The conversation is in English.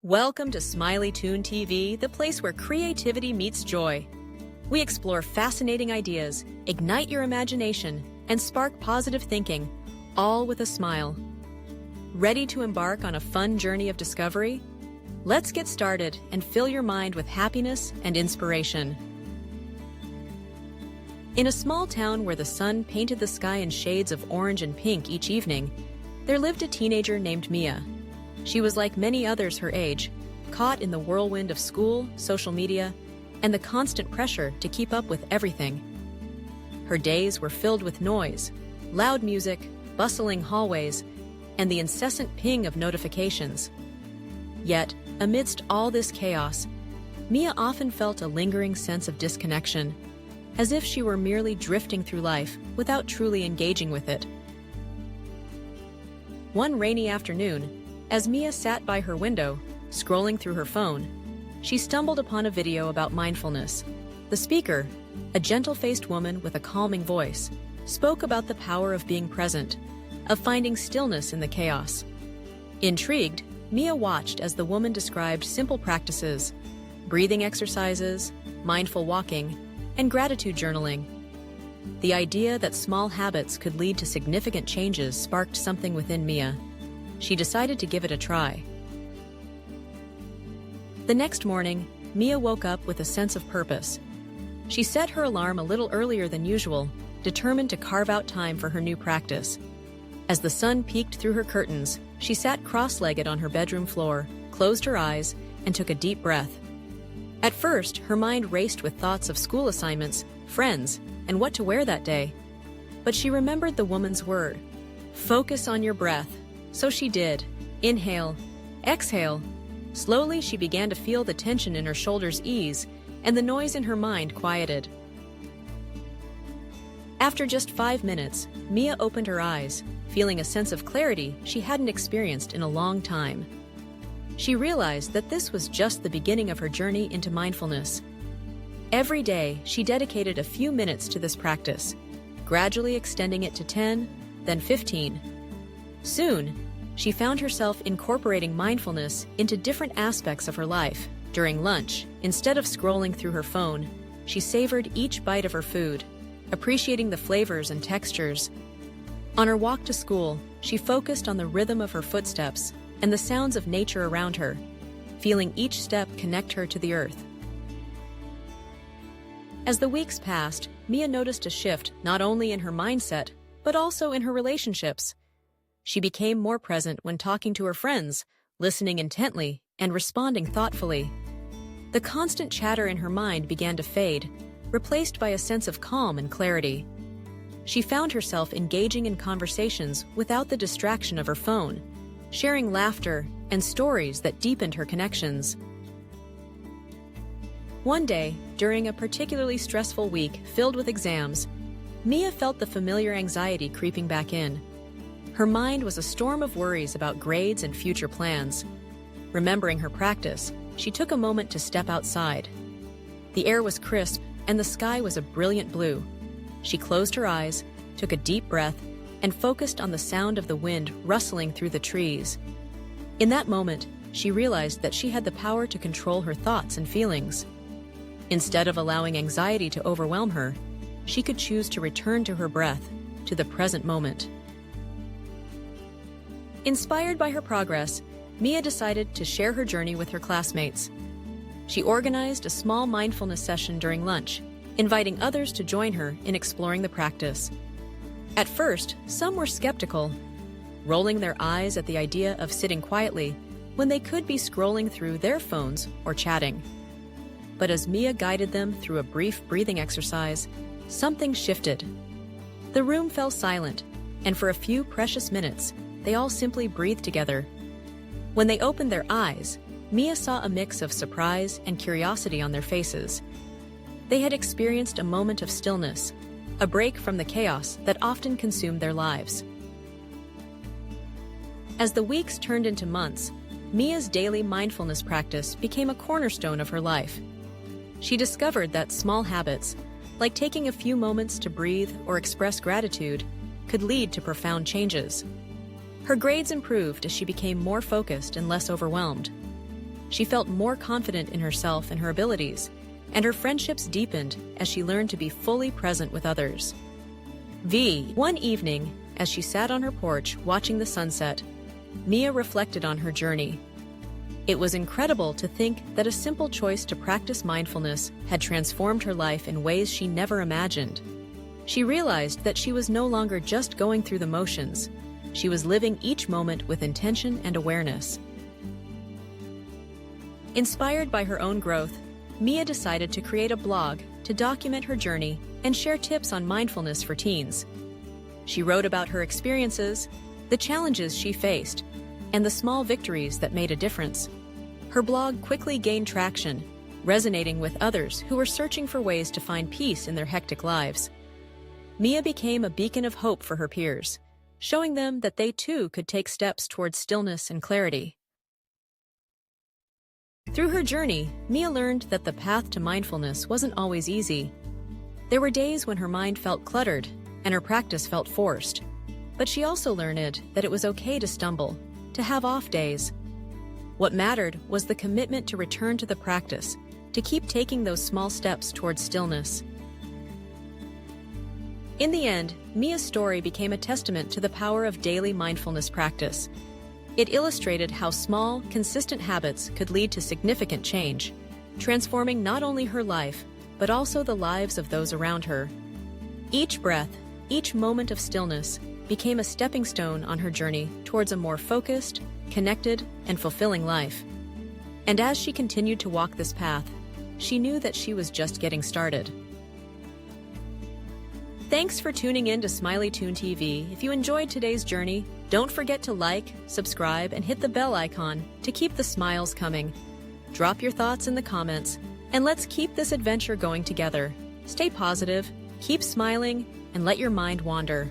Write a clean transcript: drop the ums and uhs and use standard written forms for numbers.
Welcome to Smiley Toon TV, the place where creativity meets joy. We explore fascinating ideas, ignite your imagination, and spark positive thinking, all with a smile. Ready to embark on a fun journey of discovery? Let's get started and fill your mind with happiness and inspiration. In a small town where the sun painted the sky in shades of orange and pink each evening, there lived a teenager named Mia. She was like many others her age, caught in the whirlwind of school, social media, and the constant pressure to keep up with everything. Her days were filled with noise, loud music, bustling hallways, and the incessant ping of notifications. Yet, amidst all this chaos, Mia often felt a lingering sense of disconnection, as if she were merely drifting through life without truly engaging with it. One rainy afternoon, as Mia sat by her window, scrolling through her phone, she stumbled upon a video about mindfulness. The speaker, a gentle-faced woman with a calming voice, spoke about the power of being present, of finding stillness in the chaos. Intrigued, Mia watched as the woman described simple practices, breathing exercises, mindful walking, and gratitude journaling. The idea that small habits could lead to significant changes sparked something within Mia. She decided to give it a try. The next morning, Mia woke up with a sense of purpose. She set her alarm a little earlier than usual, determined to carve out time for her new practice. As the sun peeked through her curtains, she sat cross-legged on her bedroom floor, closed her eyes, and took a deep breath. At first, her mind raced with thoughts of school assignments, friends, and what to wear that day. But she remembered the woman's word: focus on your breath. So she did. Inhale, exhale. Slowly, she began to feel the tension in her shoulders ease, and the noise in her mind quieted. After just 5 minutes, Mia opened her eyes, feeling a sense of clarity she hadn't experienced in a long time. She realized that this was just the beginning of her journey into mindfulness. Every day, she dedicated a few minutes to this practice, gradually extending it to 10, then 15. Soon, she found herself incorporating mindfulness into different aspects of her life. During lunch, instead of scrolling through her phone, she savored each bite of her food, appreciating the flavors and textures. On her walk to school, she focused on the rhythm of her footsteps and the sounds of nature around her, feeling each step connect her to the earth. As the weeks passed, Mia noticed a shift not only in her mindset, but also in her relationships. She became more present when talking to her friends, listening intently, and responding thoughtfully. The constant chatter in her mind began to fade, replaced by a sense of calm and clarity. She found herself engaging in conversations without the distraction of her phone, sharing laughter and stories that deepened her connections. One day, during a particularly stressful week filled with exams, Mia felt the familiar anxiety creeping back in. Her mind was a storm of worries about grades and future plans. Remembering her practice, she took a moment to step outside. The air was crisp, and the sky was a brilliant blue. She closed her eyes, took a deep breath, and focused on the sound of the wind rustling through the trees. In that moment, she realized that she had the power to control her thoughts and feelings. Instead of allowing anxiety to overwhelm her, she could choose to return to her breath, to the present moment. Inspired by her progress, Mia decided to share her journey with her classmates. She organized a small mindfulness session during lunch, inviting others to join her in exploring the practice. At first, some were skeptical, rolling their eyes at the idea of sitting quietly when they could be scrolling through their phones or chatting. But as Mia guided them through a brief breathing exercise, something shifted. The room fell silent, and for a few precious minutes, they all simply breathed together. When they opened their eyes, Mia saw a mix of surprise and curiosity on their faces. They had experienced a moment of stillness, a break from the chaos that often consumed their lives. As the weeks turned into months, Mia's daily mindfulness practice became a cornerstone of her life. She discovered that small habits, like taking a few moments to breathe or express gratitude, could lead to profound changes. Her grades improved as she became more focused and less overwhelmed. She felt more confident in herself and her abilities, and her friendships deepened as she learned to be fully present with others. One evening, as she sat on her porch watching the sunset, Mia reflected on her journey. It was incredible to think that a simple choice to practice mindfulness had transformed her life in ways she never imagined. She realized that she was no longer just going through the motions. She was living each moment with intention and awareness. Inspired by her own growth, Mia decided to create a blog to document her journey and share tips on mindfulness for teens. She wrote about her experiences, the challenges she faced, and the small victories that made a difference. Her blog quickly gained traction, resonating with others who were searching for ways to find peace in their hectic lives. Mia became a beacon of hope for her peers, showing them that they too could take steps towards stillness and clarity. Through her journey, Mia learned that the path to mindfulness wasn't always easy. There were days when her mind felt cluttered and her practice felt forced. But she also learned that it was okay to stumble, to have off days. What mattered was the commitment to return to the practice, to keep taking those small steps towards stillness. In the end, Mia's story became a testament to the power of daily mindfulness practice. It illustrated how small, consistent habits could lead to significant change, transforming not only her life, but also the lives of those around her. Each breath, each moment of stillness, became a stepping stone on her journey towards a more focused, connected, and fulfilling life. And as she continued to walk this path, she knew that she was just getting started. Thanks for tuning in to Smiley Toon TV. If you enjoyed today's journey, don't forget to like, subscribe, and hit the bell icon to keep the smiles coming. Drop your thoughts in the comments, and let's keep this adventure going together. Stay positive, keep smiling, and let your mind wander.